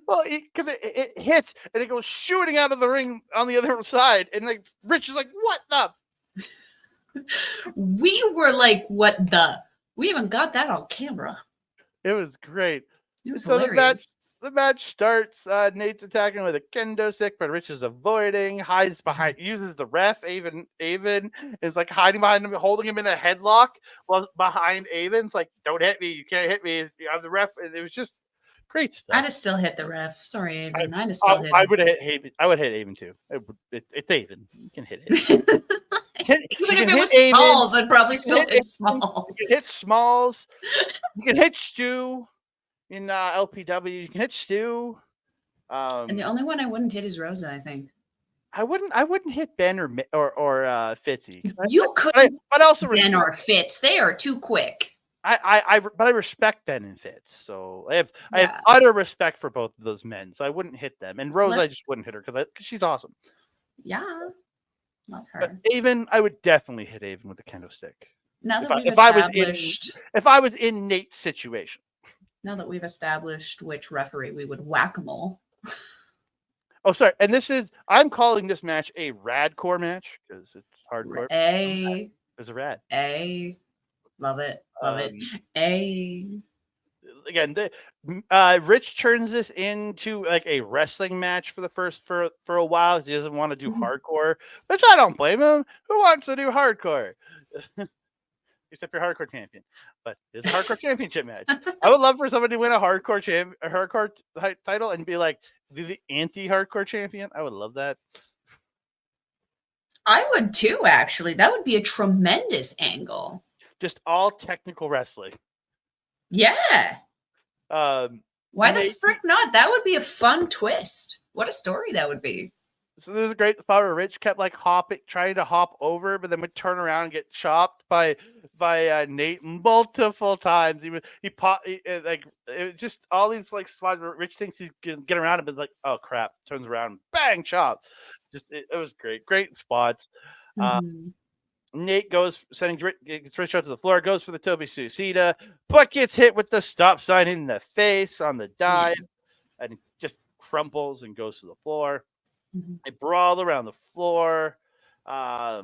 Well, because it hits and it goes shooting out of the ring on the other side, and like Rich is like, "What the?" We were like, "What the?" We even got that on camera. It was great. It was So hilarious. the match starts. Nate's attacking with a kendo stick, but Rich is avoiding, hides behind, uses the ref. Avon is like hiding behind him, holding him in a headlock while behind Avon's like, "Don't hit me! You can't hit me!" I'm the ref. And it was just great stuff. I'd have still hit the ref. Sorry, Avon. I'd have still hit him. I would have hit Avon. I would hit Avon too. It's Avon. You can hit it. Even if it was Smalls, I'd probably still hit Smalls. You can hit Smalls. You can hit Stu in LPW. You can hit Stu. And the only one I wouldn't hit is Rosa, I think. I wouldn't hit Ben or Fitzy. You couldn't, but also Ben or Fitz. They are too quick. But I respect Ben and Fitz, so I have utter respect for both of those men. So I wouldn't hit them. And Rose, I just wouldn't hit her because she's awesome. Yeah, love her. But Avon, I would definitely hit Avon with a kendo stick. Now that if I was in Nate's situation. Now that we've established which referee we would whack-a-mole. Oh, sorry. And I'm calling this match a Radcore match because it's hardcore. There's a rad. Love it. Again, Rich turns this into like a wrestling match for a while because he doesn't want to do hardcore, which I don't blame him. Who wants to do hardcore? Except your hardcore champion. But it's a hardcore championship match. I would love for somebody to win a hardcore title and be like, do the anti-hardcore champion. I would love that. I would too, actually. That would be a tremendous angle. Just all technical wrestling. Yeah. Why the frick not? That would be a fun twist. What a story that would be. So there's a great spot where Rich kept like trying to hop over, but then would turn around and get chopped by Nate multiple times. It was just all these like spots where Rich thinks he's gonna get around him, but it's like, oh crap, turns around, bang, chop. Just it was great spots. Nate gets Rich out to the floor, goes for the Toby Suicida, but gets hit with the stop sign in the face on the dive, and just crumples and goes to the floor. They brawl around the floor. At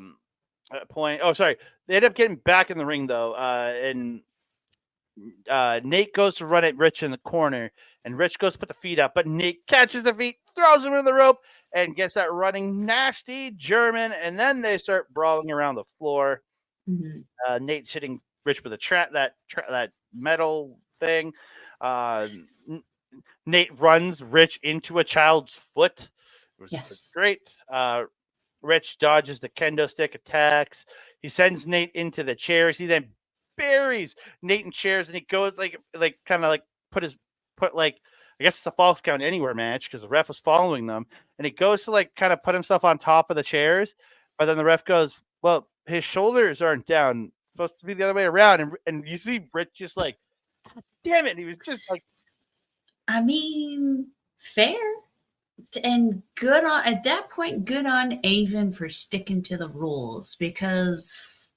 a point, they end up getting back in the ring though, and Nate goes to run at Rich in the corner, and Rich goes to put the feet up, but Nate catches the feet, throws him in the rope, and gets that running nasty German, and then they start brawling around the floor. Nate's hitting Rich with that metal thing. Nate runs Rich into a child's foot. It was great. Rich dodges the kendo stick attacks. He sends Nate into the chairs. He then buries Nate in chairs, and he goes I guess it's a false count anywhere match because the ref was following them, and he goes to kind of put himself on top of the chairs, but then the ref goes, well, his shoulders aren't down. It's supposed to be the other way around, and you see Rich just like, God damn it, he was just like, I mean, fair. And good on at that point, good on Avon for sticking to the rules because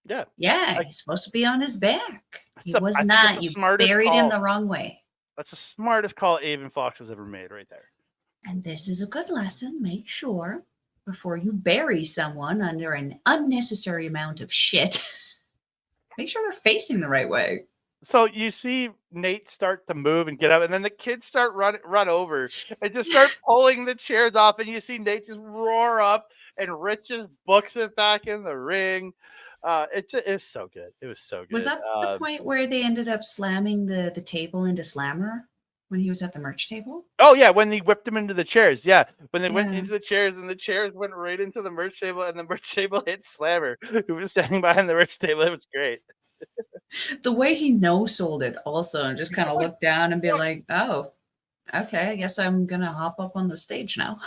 he's supposed to be on his back. He was not. You buried him the wrong way. That's the smartest call Avon Fox has ever made right there. And this is a good lesson. Make sure before you bury someone under an unnecessary amount of shit, make sure they're facing the right way. So you see Nate start to move and get up, and then the kids start run over and just start pulling the chairs off, and you see Nate just roar up, and Rich just books it back in the ring. It's so good. It was so good. Was that the point where they ended up slamming the table into Slammer when he was at the merch table? Oh yeah, when they whipped him into the chairs. Yeah, when they went into the chairs, and the chairs went right into the merch table, and the merch table hit Slammer, who was standing behind the merch table. It was great. The way he no-sold it also, and just kind of look down and be like, oh, okay, I guess I'm going to hop up on the stage now.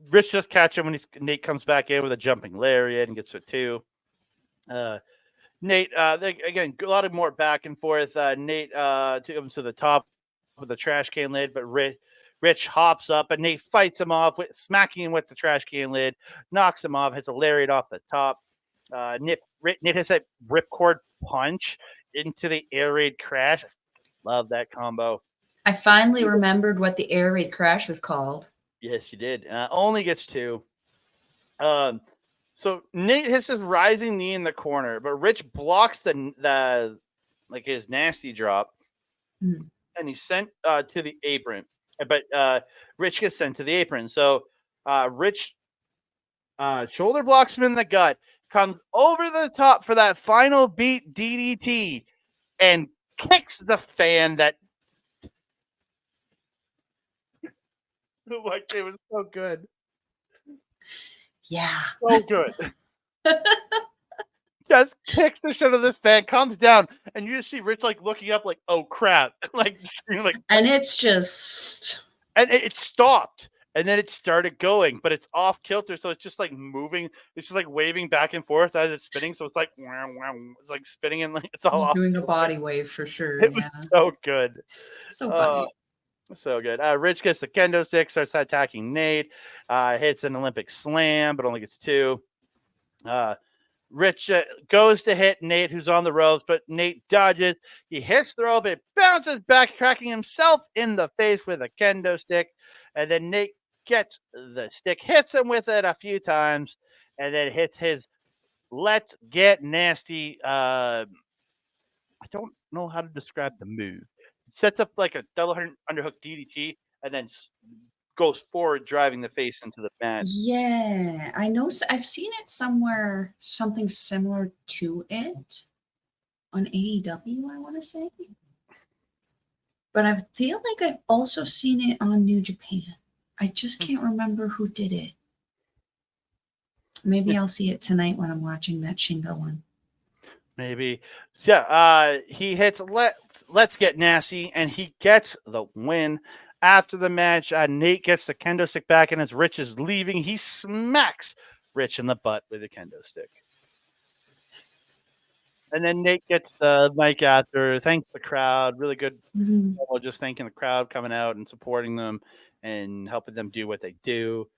Rich just catch him when Nate comes back in with a jumping lariat and gets it too. Nate, again, a lot of more back and forth. Nate took him to the top with the trash can lid, but Rich hops up and Nate fights him off, smacking him with the trash can lid, knocks him off, hits a lariat off the top. Nate hits a ripcord punch into the air raid crash. Love that combo. I finally remembered what the air raid crash was called. Yes, you did. Only gets 2. So Nate hits his rising knee in the corner, but Rich blocks the like his nasty drop, and he's sent to the apron. But Rich gets sent to the apron. So Rich shoulder blocks him in the gut, comes over the top for that final beat DDT, and kicks the fan that. Like, it was so good. Yeah. So good. Just kicks the shit out of this fan, comes down, and you just see Rich like looking up, like, "Oh crap!" like, and it's just, and it stopped, and then it started going, but it's off kilter, so it's just like moving. It's just like waving back and forth as it's spinning. So it's like, it's like spinning and like it's all off doing kilter. A body wave for sure. It was so good, so funny. So good. Rich gets the kendo stick, starts attacking Nate, hits an Olympic slam, but only gets 2. Rich goes to hit Nate, who's on the ropes, but Nate dodges. He hits the rope. It bounces back, cracking himself in the face with a kendo stick. And then Nate gets the stick, hits him with it a few times, and then hits his "Let's Get Nasty." I don't know how to describe the move. It sets up like a double underhook DDT, and then goes forward, driving the face into the mat. Yeah, I know. I've seen it somewhere, something similar to it on AEW, I want to say. But I feel like I've also seen it on New Japan. I just can't remember who did it. Maybe I'll see it tonight when I'm watching that Shingo one. Maybe. So, yeah, he hits Let's Get Nasty, and he gets the win. After the match, Nate gets the kendo stick back, and as Rich is leaving, he smacks Rich in the butt with the kendo stick. And then Nate gets the mic after, thanks the crowd. Really good. Just thanking the crowd coming out and supporting them and helping them do what they do.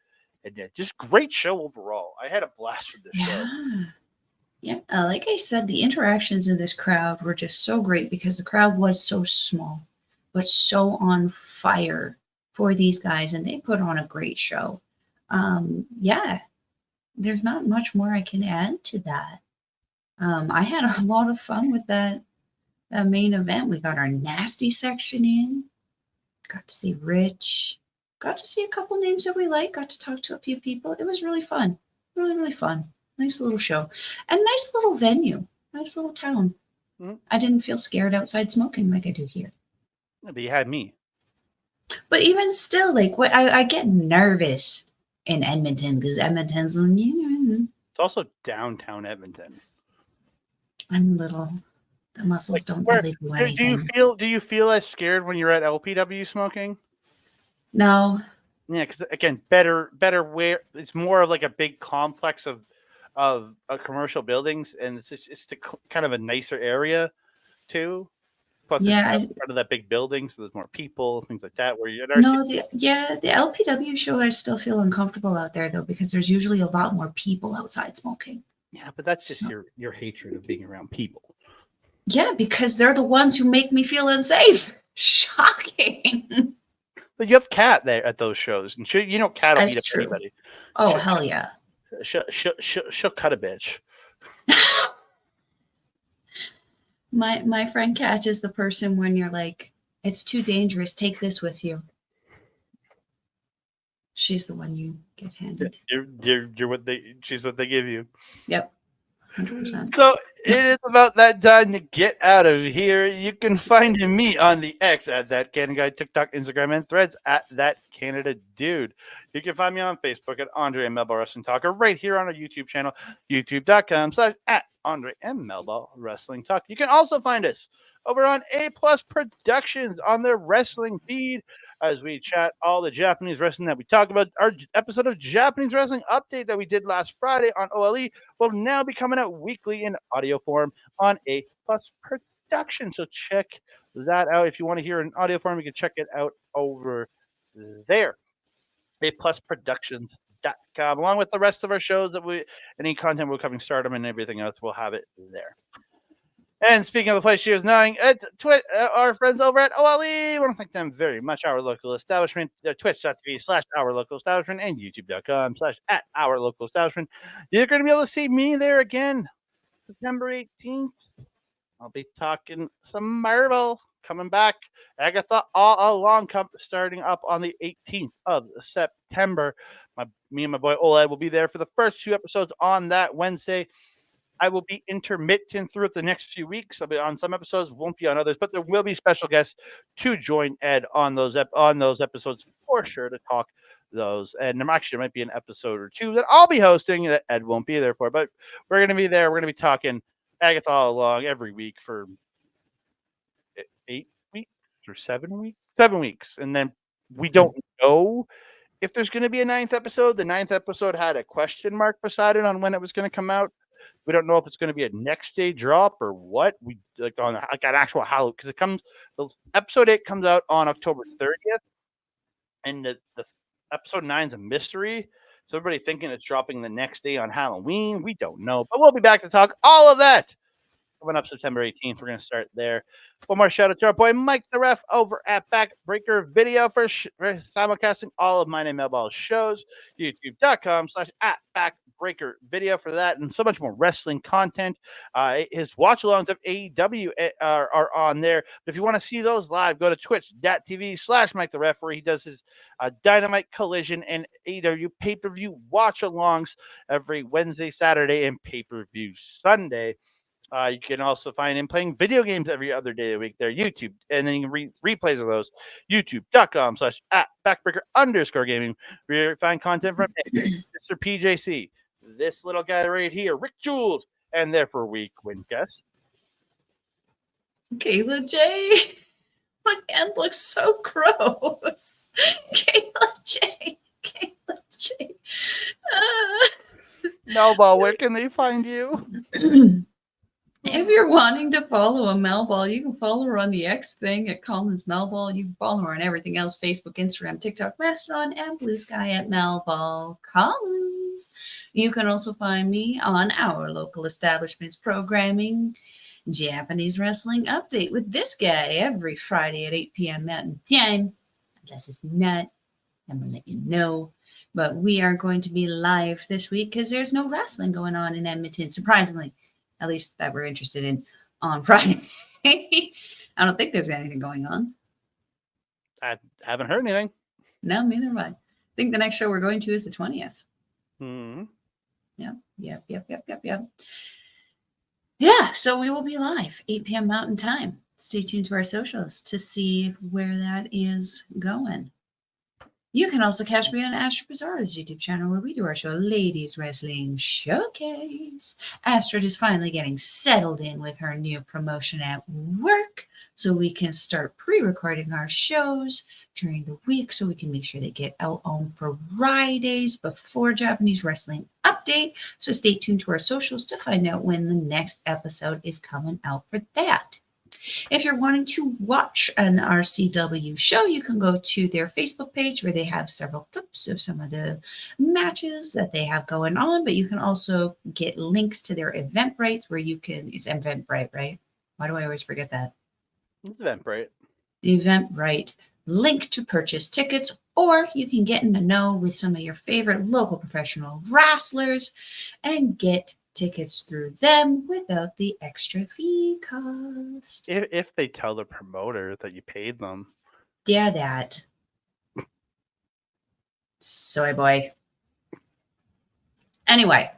And just great show overall. I had a blast with this show. Yeah, like I said, the interactions in this crowd were just so great because the crowd was so small, but so on fire for these guys, and they put on a great show. Yeah, there's not much more I can add to that. I had a lot of fun with that main event. We got our nasty section in, got to see Rich, got to see a couple names that we like, got to talk to a few people. It was really fun. Really, really fun. Nice little show. And nice little venue. Nice little town. Mm-hmm. I didn't feel scared outside smoking like I do here. But you had me. But even still, like, I get nervous in Edmonton because Edmonton's on you. It's also downtown Edmonton. I'm little. The muscles don't really do anything. Do you feel as scared when you're at LPW smoking? No. Yeah, because again, better where it's more of like a big complex of commercial buildings, and it's kind of a nicer area too. Plus, it's part of that big building, so there's more people, things like that. Where you're the LPW show, I still feel uncomfortable out there though because there's usually a lot more people outside smoking. Yeah, but that's just your hatred of being around people. Yeah, because they're the ones who make me feel unsafe. Shocking. But you have Kat there at those shows, and you know Kat will beat up anybody. Oh, hell yeah. She'll cut a bitch. My friend Kat is the person when you're like, it's too dangerous, take this with you. She's the one you get handed. She's what they give you. Yep. 100%. So it is about that time to get out of here. You can find me on the X at That Canada Guy, TikTok, Instagram, and Threads at That Canada Dude. You can find me on Facebook at Andre Melball Wrestling Talk, or right here on our YouTube channel, youtube.com/at Andre Melball Wrestling Talk. You can also find us over on A Plus Productions on their wrestling feed as we chat all the Japanese wrestling that we talk about. Our episode of Japanese Wrestling Update that we did last Friday on OLE will now be coming out weekly in audio form on A Plus Production. So check that out. If you want to hear in audio form, you can check it out over there. A Plus Productions.com, along with the rest of our shows any content we're covering, Stardom and everything else, we'll have it there. And speaking of the place she is knowing, it's our friends over at OLE. We want to thank them very much. Our local establishment, twitch.tv/our local establishment, and youtube.com/at our local establishment. You're going to be able to see me there again September 18th. I'll be talking some Marvel coming back. Agatha all along starting up on the 18th of September. Me and my boy Oled will be there for the first 2 episodes on that Wednesday. I will be intermittent throughout the next few weeks. I'll be on some episodes, won't be on others, but there will be special guests to join Ed on those episodes for sure to talk those. And there might be an episode or 2 that I'll be hosting that Ed won't be there for, but we're going to be there. We're going to be talking Agatha all along every week for 8 weeks or 7 weeks, 7 weeks. And then we don't know if there's going to be a 9th episode. The 9th episode had a question mark beside it on when it was going to come out. We don't know if it's going to be a next day drop or what. We on an actual Halloween because the episode 8 comes out on October 30th, and the episode 9 is a mystery. So everybody thinking it's dropping the next day on Halloween. We don't know, but we'll be back to talk all of that. Coming up September 18th, we're going to start there. One more shout out to our boy Mike the Ref over at Backbreaker Video for simulcasting all of My Name Melball's shows. YouTube.com/at Backbreaker Video for that and so much more wrestling content. His watch alongs of AEW are on there. But if you want to see those live, go to twitch.tv/Mike the Ref, where he does his Dynamite Collision and AEW pay-per-view watch alongs every Wednesday, Saturday, and pay-per-view Sunday. You can also find him playing video games every other day of the week there, YouTube. And then you can replays of those, youtube.com/at backbreaker_gaming, where you find content from Mr. PJC, this little guy right here, Rick Jules, and therefore we Quinn guest. Kayla J. My hand looks so gross. Kayla J. Melball, where can they find you? If you're wanting to follow a Melball, you can follow her on the X thing at Collins Melball. You can follow her on everything else: Facebook, Instagram, TikTok, Mastodon, and Blue Sky at Melball Collins. You can also find me on our local establishment's programming, Japanese Wrestling Update with this guy every Friday at 8 p.m. Mountain Time. Unless it's not, I'm going to let you know. But we are going to be live this week because there's no wrestling going on in Edmonton, surprisingly. At least that we're interested in on Friday. I don't think there's anything going on. I haven't heard anything. No, neither have I. I think the next show we're going to is the 20th. Mm-hmm. Yep. Yeah, so we will be live, 8 p.m. Mountain Time. Stay tuned to our socials to see where that is going. You can also catch me on Astrid Bizarro's YouTube channel, where we do our show, Ladies Wrestling Showcase. Astrid is finally getting settled in with her new promotion at work, so we can start pre-recording our shows during the week so we can make sure they get out on Fridays before Japanese Wrestling Update. So stay tuned to our socials to find out when the next episode is coming out for that. If you're wanting to watch an RCW show, you can go to their Facebook page, where they have several clips of some of the matches that they have going on, but you can also get links to their Eventbrite, where you can, it's Eventbrite, right? Why do I always forget that? It's Eventbrite. Eventbrite. Link to purchase tickets, or you can get in the know with some of your favorite local professional wrestlers and get tickets through them without the extra fee cost. If they tell the promoter that you paid them. Yeah, that. Soy boy. Anyway,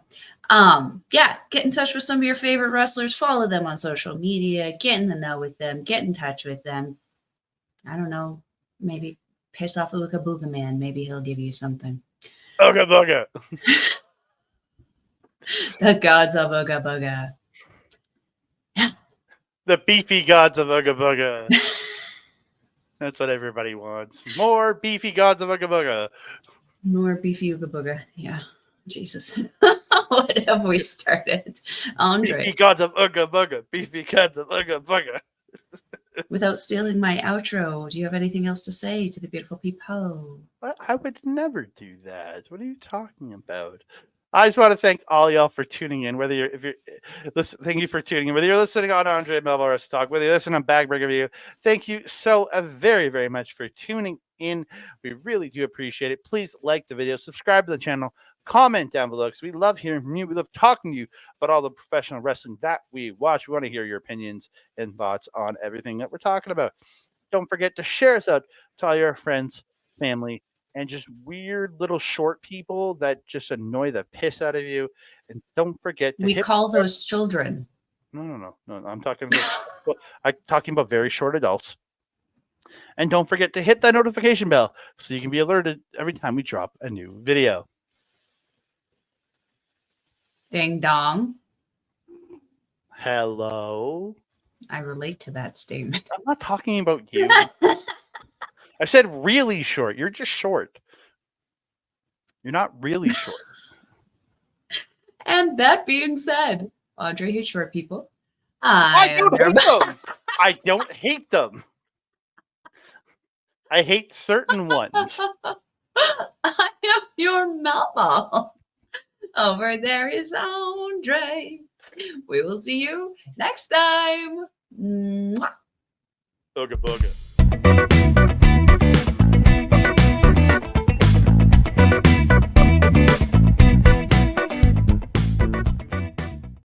Yeah, get in touch with some of your favorite wrestlers. Follow them on social media. Get in the know with them. Get in touch with them. I don't know. Maybe piss off Ooga Booga Man. Maybe he'll give you something. Ooga Booga. The gods of Ooga Booga. The beefy gods of Ooga Booga. That's what everybody wants. More beefy gods of Ooga Booga. More beefy Ooga Booga. Yeah. Jesus. What have we started? Andre. Beefy gods of Ooga Booga. Beefy gods of Ooga Booga. Without stealing my outro, do you have anything else to say to the beautiful people? I would never do that. What are you talking about? I just want to thank all y'all for tuning in. Whether thank you for tuning in. Whether you're listening on Andre Melball Wrestling Talk, whether you're listening on Bagburger Review, thank you so very, very much for tuning in. We really do appreciate it. Please like the video, subscribe to the channel, comment down below because we love hearing from you. We love talking to you about all the professional wrestling that we watch. We want to hear your opinions and thoughts on everything that we're talking about. Don't forget to share us out to all your friends, family, and just weird little short people that just annoy the piss out of you. And don't forget to call those children. No. I'm talking about very short adults. And don't forget to hit that notification bell so you can be alerted every time we drop a new video. Ding dong. Hello. I relate to that statement. I'm not talking about you. I said really short. You're just short. You're not really short. And that being said, Andre hates short people. I don't hate them. I don't hate them. I hate certain ones. I am your Melball. Over there is Andre. We will see you next time. Mwah. Booga booga.